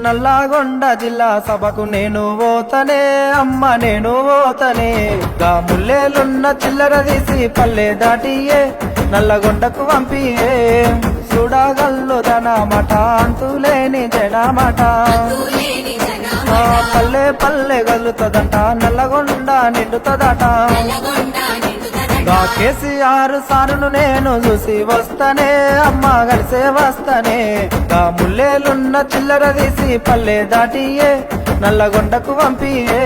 నల్లగొండ జిల్లా సభకు నేను పోతనే అమ్మ నేను పోతనే గా ముల్లేలున్న చిల్లర తీసి పల్లె దాటియే నల్లగొండకు పంపియే చూడగల్లు మాట అంతులేని జనమాట పల్లె పల్లె గలుతుందట నల్లగొండ నిండుతుందట కేసీఆర్ సారును నేను చూసి వస్తానే అమ్మ కలిసే వస్తానే గా ముల్లేలున్న చిల్లర తీసి పల్లె దాటియే నల్లగొండకు పంపియే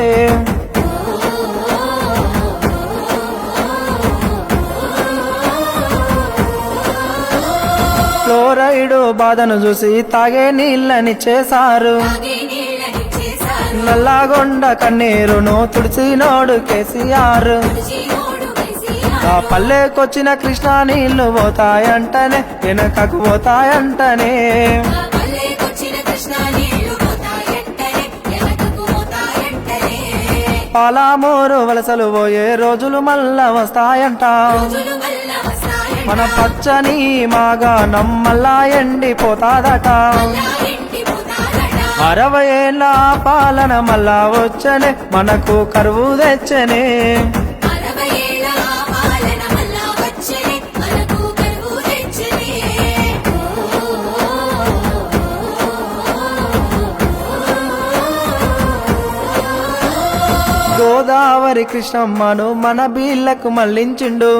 ఫ్లోరైడ్ బాధను చూసి తాగే నీళ్ళనిచ్చేశారు నల్లగొండ కన్నీరును తుడిచినోడు కేసీఆర్ ఆ పల్లెకొచ్చిన కృష్ణా నీళ్లు పోతాయంటనే వెనకకు పోతాయంటనే పాలామూరు వలసలు పోయే రోజులు మళ్ళా వస్తాయంట మన పచ్చని మాగాణం మళ్ళా ఎండిపోతాదట 60 ఏళ్ళ పాలన మళ్ళా వచ్చనే మనకు కరువు తెచ్చనే గోదావరి కృష్ణమ్మను మన బీళ్లకు మళ్లించిండు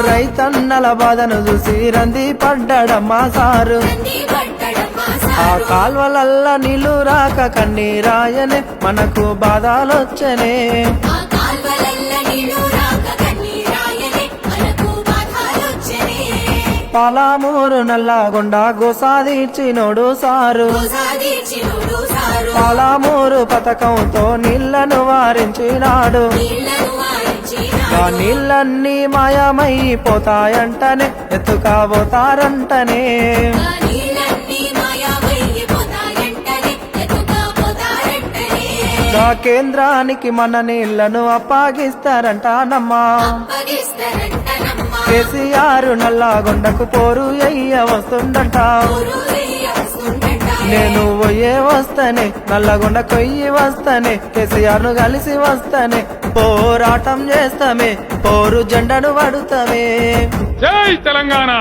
రైతన్నల బాధను చూసి రంది పడ్డాడమ్మా సారు ఆ కాల్వలల్ల నీళ్లు రాక కన్నీరాయనే మనకు బాధలొచ్చనే పాలామూరు నల్లగొండ గోసాదీర్చినోడు సారు పాలామూరు పథకంతో నీళ్లను వారించినాడు ఆ నీళ్ళన్నీ మాయమైపోతాయంటనే ఎత్తుకాబోతారంటనే ఆ కేంద్రానికి మన నీళ్లను అప్పగిస్తారంటానమ్మా కేసీఆర్ నల్లగొండకు పోరు అయ్య వస్తుందంట నేను పోయే వస్తానే నల్లగొండ కొయ్యి వస్తానే కేసీఆర్ ను కలిసి వస్తానే పోరాటం చేస్తామే పోరు జెండను పడుతామే జై తెలంగాణ